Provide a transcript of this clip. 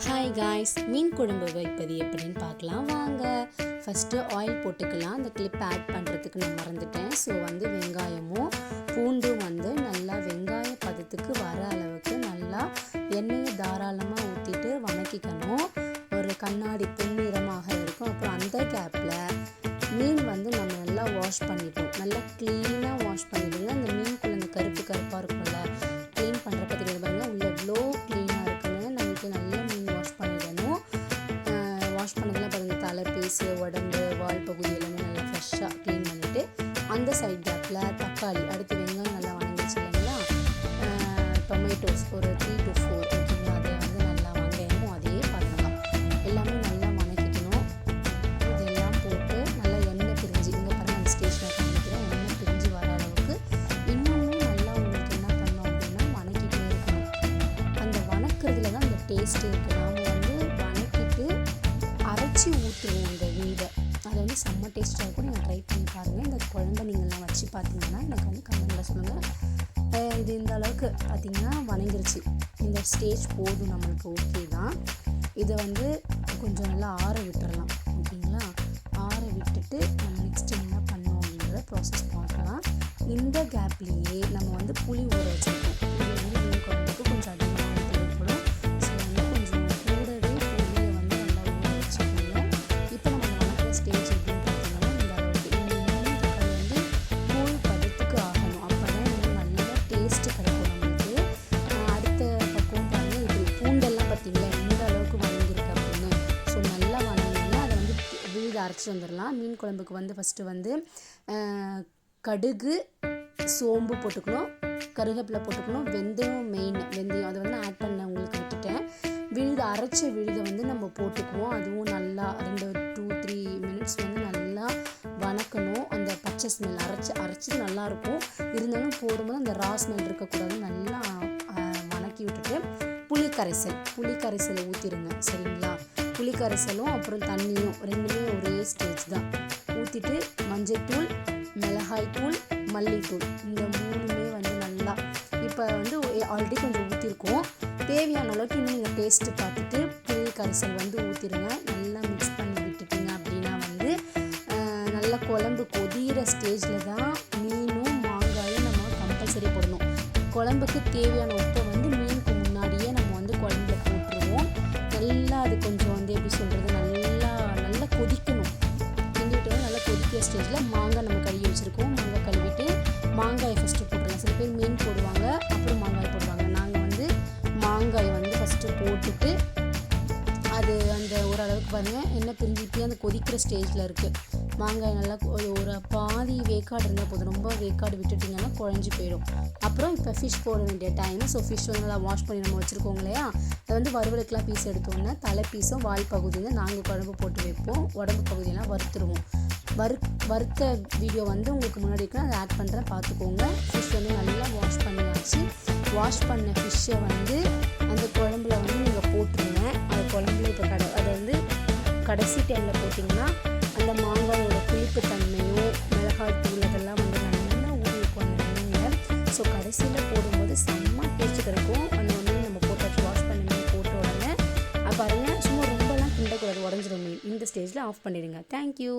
Hi guys, மீன் குழம்பு வைப்பது எப்படின்னு பார்க்கலாம் வாங்க. ஃபஸ்ட்டு ஆயில் போட்டுக்கலாம். அந்த கிளிப் ஆட் பண்ணுறதுக்கு நான் மறந்துட்டேன். ஸோ வெங்காயமும் பூண்டும் நல்லா வெங்காய பதத்துக்கு வர அளவுக்கு நல்லா எண்ணெயை தாராளமாக ஊற்றிட்டு வதக்கிக்கணும். ஒரு கண்ணாடி பொன்னிறமாக இருக்கும். அப்புறம் அந்த கேப்பில் மீன் நம்ம நல்லா வாஷ் பண்ணிட்டோம். நல்லா க்ளீனாக வாஷ் பண்ணிடுங்க. அந்த மீனுக்குள்ள அந்த கருப்பு கருப்பாக இருக்கும்ல, க்ளீன் பண்ணுறப்ப தெரியாது பாருங்கள், உள்ள எவ்வளோ க்ளீனாக இருக்குன்னு. நமக்கு நல்லா மீன் வாஷ் பண்ணிடணும். வாஷ் பண்ணதெல்லாம் பாருங்கள், தலை பீஸு, உடம்பு, வால் பகுதி எல்லாமே நல்லா ஃப்ரெஷ்ஷாக க்ளீன் பண்ணிவிட்டு அந்த சைட் கேப்பில் தக்காளி, அடுத்து வெங்காயம் நல்லா வணங்கிச்சு இல்லைங்களா, டொமேட்டோஸ் ஒரு 3 to 4 ஓகேங்களா, அதை நல்லா வெங்காயமும் அதே பண்ணலாம். எல்லாமே நல்லா வணக்கிக்கணும். இதெல்லாம் போட்டு நல்லா எண்ணெய் பிரிஞ்சு, இங்கே பாருங்கள் அந்த ஸ்டேஷனை காமிக்கிறேன், எண்ணெய் பிரிஞ்சு வர அளவுக்கு இன்னுமே நல்லா உங்களுக்கு என்ன பண்ணோம் அப்படின்னா வணக்கிட்டே இருக்கணும். அந்த வணக்கிறதுல தான் அந்த டேஸ்ட் இருக்குது. நாம் வணக்கிட்டு அரைச்சி ஊற்றுவோம் இந்த வீடை. அது செம்ம டேஸ்ட்டாக இருக்கும். நீங்கள் ட்ரை பண்ணி பாருங்கள். இந்த குழம்பை நீங்கள்லாம் வச்சு பார்த்தீங்கன்னா எனக்கு கமெண்ட்டில் சொல்லுங்கள். இது இந்த அளவுக்கு பார்த்தீங்கன்னா வணங்கிருச்சு. இந்த ஸ்டேஜ் போதும் நம்மளுக்கு, ஓகே தான். இதை கொஞ்சம் நல்லா ஆற விட்டுறலாம், ஓகேங்களா. ஆற விட்டுட்டு நம்ம நெக்ஸ்ட் என்ன பண்ணோம் அப்படின்றத ப்ராசஸ் பார்க்கலாம். இந்த கேப்லேயே நம்ம புளி ஊற வச்சுருக்கோம். இது மீன் குழம்புக்கு கொஞ்சம் அதிகமாக தேவைப்படும். ஸோ கொஞ்சம் கூடவே புளியை நல்லா ஊற வச்சுக்கோங்க. இப்போ நம்ம வணக்கிற ஸ்டேஜ் எப்படின்னு பார்த்தீங்கன்னா இந்த அளவுக்கு. இந்த மீன் தக்காளி கூழ் பதத்துக்கு ஆகணும். அப்போ தான் நல்லா டேஸ்ட்டு கிடைக்கும் நம்மளுக்கு. அடுத்த பக்கம் பாருங்கள், இப்படி பூண்டெல்லாம் பார்த்தீங்களா எந்த அளவுக்கு வணங்கியிருக்கு அப்படின்னு. ஸோ நல்லா வணங்கினா அதை விழுத அரைச்சி வந்துடலாம். மீன் குழம்புக்கு ஃபஸ்ட்டு கடுகு, சோம்பு போட்டுக்கணும், கருவேப்பிலை போட்டுக்கணும், வெந்தயம் மெயின். வெந்தயம் அதை ஆட் பண்ண உங்களுக்கு விட்டுட்டேன். விழுது அரைச்ச விழுதை நம்ம போட்டுக்குவோம். அதுவும் நல்லா 2-3 மினிட்ஸ் நல்லா வணக்கணும். அந்த பச்சை ஸ்மெல் அரைச்சது நல்லாயிருக்கும். இருந்தாலும் போடும்போது அந்த ரா ஸ்மெல் இருக்கக்கூடாது. நல்லா வணக்கி விட்டுட்டு புளிக்கரைசலை ஊற்றிடுங்க, சரிங்களா. புளிக்கரைசலும் அப்புறம் தண்ணியும் ரெண்டுமே ஒரே ஸ்டேஜ் தான். ஊற்றிட்டு மஞ்சள்தூள், மிளகாய்த்தூள், மல்லித்தூள், இந்த மூணுமே நல்லா இப்போ ஆல்ரெடி கொஞ்சம் ஊற்றிருக்கோம். தேவையான அளவுக்கு இன்னும் நீங்கள் டேஸ்ட்டு பார்த்துட்டு புளி கரைசல் ஊற்றிடுங்க. நல்லா மிக்ஸ் பண்ணி விட்டுட்டிங்க அப்படின்னா நல்லா குழம்பு கொதிகிற ஸ்டேஜில் தான் மீனும் மாங்காயும் நம்ம கம்பல்சரி போடணும். குழம்புக்கு தேவையான உப்பை மீனுக்கு முன்னாடியே நம்ம குழம்புல போட்டுருவோம். நல்லா அது கொஞ்சம் எப்படி சொல்கிறது, நல்லா கொதிக்கணும். கிண்டிவிட்டு நல்லா கொதிக்கிற ஸ்டேஜில் மாங்காய் நம்ம கழுவி வச்சுருக்கோம். மாங்காய் கழுவிட்டு மாங்காயை ஃபஸ்ட்டு போட்டுடலாம். சில பேர் மீன் போடுவாங்க, அப்புறம் மாங்காய் போடுவாங்க. நாங்கள் மாங்காய் ஃபஸ்ட்டு போட்டுட்டு அது அந்த ஓரளவுக்கு பாருங்கள் எண்ணெய் பிரிஞ்சுட்டு அந்த கொதிக்கிற ஸ்டேஜில் இருக்குது. மாங்காய் நல்லா ஒரு பாதி வேக்காடு இருந்தால் போதும். ரொம்ப வேக்காடு விட்டுட்டிங்கன்னா குழஞ்சி போயிடும். அப்புறம் இப்போ ஃபிஷ் போட வேண்டிய டைம். ஸோ ஃபிஷ் நல்லா வாஷ் பண்ணி நம்ம வச்சுருக்கோம் இல்லையா, அது வறுவலுக்கெலாம் பீஸ் எடுத்தோன்னா தலை பீஸும் வால் பகுதியில் நாங்கள் குழம்பு போட்டு வைப்போம். உடம்பு பகுதியெல்லாம் வறுத்துருவோம். வறுத்த வீடியோ உங்களுக்கு முன்னாடி இருக்குன்னா அதை ஆட் பண்ணுறேன், பார்த்துக்கோங்க. ஃபிஷ் நல்லா வாஷ் பண்ணியாச்சு. வாஷ் பண்ண ஃபிஷ்ஷை அந்த குழம்புல நீங்கள் போட்டுருங்க. அது குழம்புல இப்போ அதை கடைசி டைமில் போட்டிங்கன்னா அந்த மாங்காயோட புளிப்பு தன்மையும் மிளகாய் தூள் அதெல்லாம் நல்லா ஊறிக்கும் அந்த மீனில். ஸோ கடைசியில் போடும்போது செம்ம டேஸ்ட் கிடைக்கும். அந்த மீன் நம்ம போட்டாச்சு, வாஷ் பண்ண மீன் போட்ட உடனே பாருங்கள், சும்மா ரொம்பலாம் கிண்டக்கூடாது, உடஞ்சிடும் மீன். இந்த ஸ்டேஜில் ஆஃப் பண்ணிடுங்க. தேங்க்யூ.